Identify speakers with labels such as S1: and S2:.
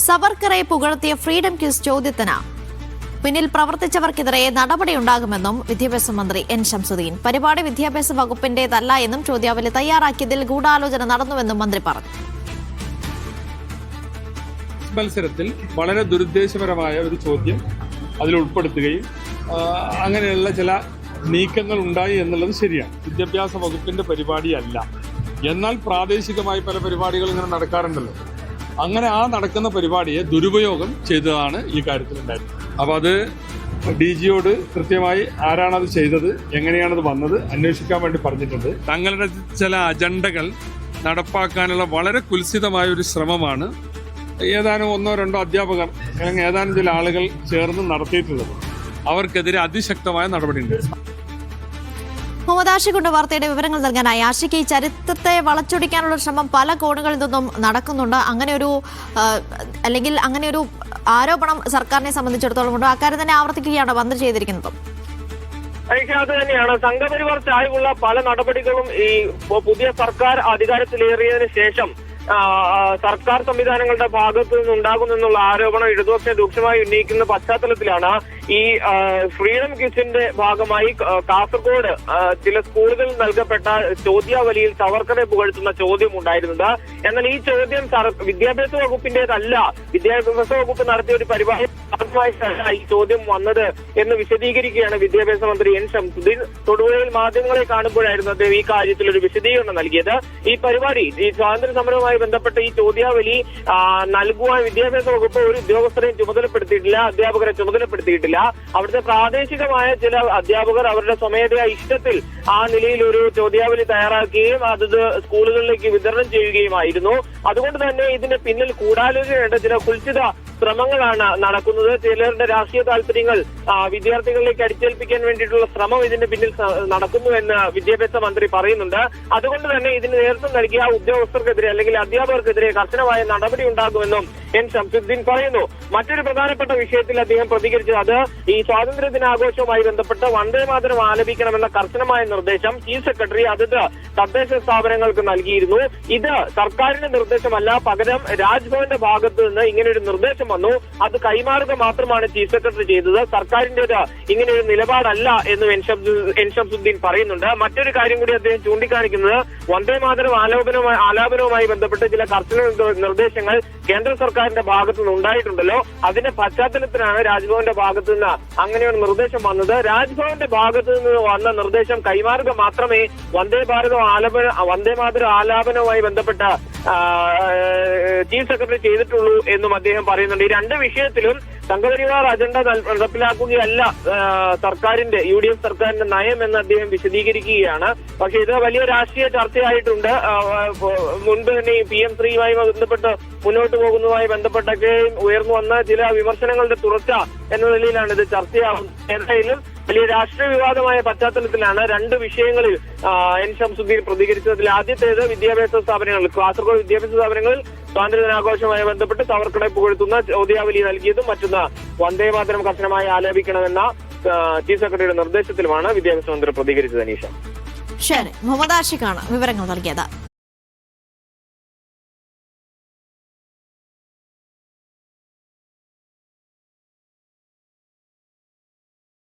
S1: സവർക്കറെ പുകഴ്ത്തിയ freedom quiz ചോദ്യത്തിന് പിന്നിൽ പ്രവർത്തിച്ചവർക്കെതിരെ നടപടിയുണ്ടാകുമെന്നും വിദ്യാഭ്യാസ മന്ത്രി എൻ ശംസുദ്ദീൻ. പരിപാടി വിദ്യാഭ്യാസ വകുപ്പിന്റേതല്ല എന്നും ചോദ്യാവലി തയ്യാറാക്കിയതിൽ ഗൂഢാലോചന നടന്നുവെന്നും മന്ത്രി പറഞ്ഞു.
S2: മത്സരത്തിൽ വളരെ ദുരുദ്ദേശപരമായ ഒരു ചോദ്യം അതിൽ ഉൾപ്പെടുത്തുകയും അങ്ങനെയുള്ള ചില നീക്കങ്ങൾ ഉണ്ടായി എന്നുള്ളത് ശരിയാണ്. വിദ്യാഭ്യാസ വകുപ്പിന്റെ പരിപാടിയല്ല. എന്നാൽ പ്രാദേശികമായി പല പരിപാടികൾ ഇങ്ങനെ നടക്കാറുണ്ടല്ലോ. അങ്ങനെ ആ നടക്കുന്ന പരിപാടിയെ ദുരുപയോഗം ചെയ്തതാണ് ഈ കാര്യത്തിൽ ഉണ്ടായിരുന്നത്. അപ്പോൾ അത് DGയോട് കൃത്യമായി ആരാണത് ചെയ്തത്, എങ്ങനെയാണത് വന്നത് അന്വേഷിക്കാൻ വേണ്ടി പറഞ്ഞിട്ടുണ്ട്. തങ്ങളുടെ ചില അജണ്ടകൾ നടപ്പാക്കാനുള്ള വളരെ കുൽസിതമായ ഒരു ശ്രമമാണ് ഏതാനും ഒന്നോ രണ്ടോ അധ്യാപകർ അല്ലെങ്കിൽ ഏതാനും ചില ആളുകൾ ചേർന്ന് നടത്തിയിട്ടുള്ളത്. അവർക്കെതിരെ അതിശക്തമായ നടപടിയുണ്ട്.
S1: മുഹമ്മദ് ആഷിഖുണ്ട് വാർത്തയുടെ വിവരങ്ങൾ നൽകാനായി. ആഷിഖ്, ഈ ചരിത്രത്തെ വളച്ചൊടിക്കാനുള്ള ശ്രമം പല കോണുകളിൽ നിന്നും നടക്കുന്നുണ്ട്. അങ്ങനെ ഒരു ആരോപണം സർക്കാരിനെ സംബന്ധിച്ചിടത്തോളം ഉണ്ട്. അക്കാര്യം തന്നെ ആവർത്തിക്കുകയാണ് മന്ത്രി ചെയ്തിരിക്കുന്നത്.
S3: അത് തന്നെയാണ്. സംഘപരിവാർ ചായ്വുള്ള പല നടപടികളും ഈ പുതിയ സർക്കാർ അധികാരത്തിലേറിയതിനു ശേഷം സർക്കാർ സംവിധാനങ്ങളുടെ ഭാഗത്ത് നിന്നുണ്ടാകുമെന്നുള്ള ആരോപണം ഇടതുപക്ഷം രൂക്ഷമായി ഉന്നയിക്കുന്ന പശ്ചാത്തലത്തിലാണ് ഈ ഫ്രീഡം ക്യൂസിന്റെ ഭാഗമായി കാസർഗോഡ് ചില സ്കൂളുകളിൽ നൽകപ്പെട്ട ചോദ്യാവലിയിൽ സവർക്കറെ പുകഴ്ത്തുന്ന ചോദ്യം ഉണ്ടായിരുന്നത്. എന്നാൽ ഈ ചോദ്യം വിദ്യാഭ്യാസ വകുപ്പിന്റേതല്ല, വിദ്യാഭ്യാസ വകുപ്പ് നടത്തിയ ഒരു പരിപാടി ഭാഗമായിട്ടല്ല ഈ ചോദ്യം വന്നത് എന്ന് വിശദീകരിക്കുകയാണ് വിദ്യാഭ്യാസ മന്ത്രി എൻ ശംസുദ്ദീൻ. തൊടുപുഴയിൽ മാധ്യമങ്ങളെ കാണുമ്പോഴായിരുന്നു അദ്ദേഹം ഈ കാര്യത്തിൽ ഒരു വിശദീകരണം നൽകിയത്. ഈ പരിപാടി, ഈ സ്വാതന്ത്ര്യ സമരവുമായി ബന്ധപ്പെട്ട ഈ ചോദ്യാവലി നൽകുവാൻ വിദ്യാഭ്യാസ വകുപ്പ് ഒരു ഉദ്യോഗസ്ഥരെയും ചുമതലപ്പെടുത്തിയിട്ടില്ല, അധ്യാപകരെ ചുമതലപ്പെടുത്തിയിട്ടില്ല. അവിടുത്തെ പ്രാദേശികമായ ചില അധ്യാപകർ അവരുടെ സ്വമേധയാ ഇഷ്ടത്തിൽ ആ നിലയിൽ ഒരു ചോദ്യാവലി തയ്യാറാക്കുകയും അതത് സ്കൂളുകളിലേക്ക് വിതരണം ചെയ്യുകയുമായിരുന്നു. അതുകൊണ്ട് തന്നെ ഇതിന്റെ പിന്നിൽ ഗൂഢാലോചനയുടെ ചില കുൽസിത ശ്രമങ്ങളാണ് നടക്കുന്നത്. ചിലരുടെ രാഷ്ട്രീയ താല്പര്യങ്ങൾ വിദ്യാർത്ഥികളിലേക്ക് അടിച്ചേൽപ്പിക്കാൻ വേണ്ടിയിട്ടുള്ള ശ്രമം ഇതിന്റെ പിന്നിൽ നടക്കുന്നുവെന്ന് വിദ്യാഭ്യാസ മന്ത്രി പറയുന്നുണ്ട്. അതുകൊണ്ട് തന്നെ ഇതിന് നേതൃത്വം നൽകിയ ഉദ്യോഗസ്ഥർക്കെതിരെ അല്ലെങ്കിൽ അധ്യാപകർക്കെതിരെ കർശനമായ നടപടി ഉണ്ടാകുമെന്നും എൻ ശംസുദ്ദീൻ പറയുന്നു. മറ്റൊരു പ്രധാനപ്പെട്ട വിഷയത്തിൽ അദ്ദേഹം പ്രതികരിച്ചത് അത് ഈ സ്വാതന്ത്ര്യ ദിനാഘോഷവുമായി ബന്ധപ്പെട്ട് വന്ദേ മാതരം ആലപിക്കണമെന്ന കർശനമായ നിർദ്ദേശം ചീഫ് സെക്രട്ടറി അതത് തദ്ദേശ സ്ഥാപനങ്ങൾക്ക് നൽകിയിരുന്നു. ഇത് സർക്കാരിന്റെ നിർദ്ദേശമല്ല, പകരം രാജ്ഭവന്റെ ഭാഗത്ത് നിന്ന് ഇങ്ങനെയൊരു നിർദ്ദേശം വന്നു. അത് കൈമാറുക മാത്രമാണ് ചീഫ് സെക്രട്ടറി ചെയ്തത്. സർക്കാരിന്റേത് ഇങ്ങനെയൊരു നിലപാടല്ല എന്നും എൻ ശംസുദ്ദീൻ പറയുന്നുണ്ട്. മറ്റൊരു കാര്യം കൂടി അദ്ദേഹം ചൂണ്ടിക്കാണിക്കുന്നത് വന്ദേ മാതരം ആലാപനവുമായി ബന്ധപ്പെട്ട് ചില കർശന നിർദ്ദേശങ്ങൾ കേന്ദ്ര സർക്കാരിന്റെ ഭാഗത്തു നിന്ന് ഉണ്ടായിട്ടുണ്ടല്ലോ. അതിന്റെ പശ്ചാത്തലത്തിലാണ് രാജ്ഭവന്റെ ഭാഗത്തു നിന്ന് അങ്ങനെയൊരു നിർദ്ദേശം വന്നത്. രാജ്ഭവന്റെ ഭാഗത്തു നിന്ന് വന്ന നിർദ്ദേശം കൈമാറുക മാത്രമേ വന്ദേ മാതരം ആലാപനവുമായി ബന്ധപ്പെട്ട ചീഫ് സെക്രട്ടറി ചെയ്തിട്ടുള്ളൂ എന്നും അദ്ദേഹം പറയുന്നുണ്ട്. ഈ രണ്ട് വിഷയത്തിലും സംഘപരിവാർ അജണ്ട നടപ്പിലാക്കുകയല്ല സർക്കാരിന്റെ UDF സർക്കാരിന്റെ നയം എന്ന് അദ്ദേഹം വിശദീകരിക്കുകയാണ്. പക്ഷെ ഇത് വലിയ രാഷ്ട്രീയ ചർച്ചയായിട്ടുണ്ട്. മുൻപ് തന്നെ ഈ PM3യുമായി ബന്ധപ്പെട്ട് മുന്നോട്ട് പോകുന്നതുമായി ബന്ധപ്പെട്ടൊക്കെ ഉയർന്നു വന്ന ചില വിമർശനങ്ങളുടെ തുടർച്ച എന്ന നിലയിലാണ് ഇത് ചർച്ചയാവുന്നത്. എന്തായാലും വലിയ രാഷ്ട്രീയ വിവാദമായ പശ്ചാത്തലത്തിലാണ് രണ്ട് വിഷയങ്ങളിൽ എൻ ശംസുദ്ദീൻ പ്രതികരിച്ചതിൽ ആദ്യത്തേത് വിദ്യാഭ്യാസ സ്ഥാപനങ്ങൾ, കാസർഗോഡ് വിദ്യാഭ്യാസ സ്ഥാപനങ്ങളിൽ സ്വാതന്ത്ര്യ ദിനാഘോഷവുമായി ബന്ധപ്പെട്ട് സവർക്കറെ പുകഴ്ത്തുന്ന ചോദ്യാവലി നൽകിയതും മറ്റൊന്ന് വന്ദേ മാതരം കർശനമായി ആലപിക്കണമെന്ന ചീഫ് സെക്രട്ടറിയുടെ നിർദ്ദേശത്തിലുമാണ് വിദ്യാഭ്യാസ മന്ത്രി പ്രതികരിച്ചത്. അനീഷ,
S1: ശരി, മുഹമ്മദ് ആഷിഖാണ് വിവരങ്ങൾ നൽകിയത്.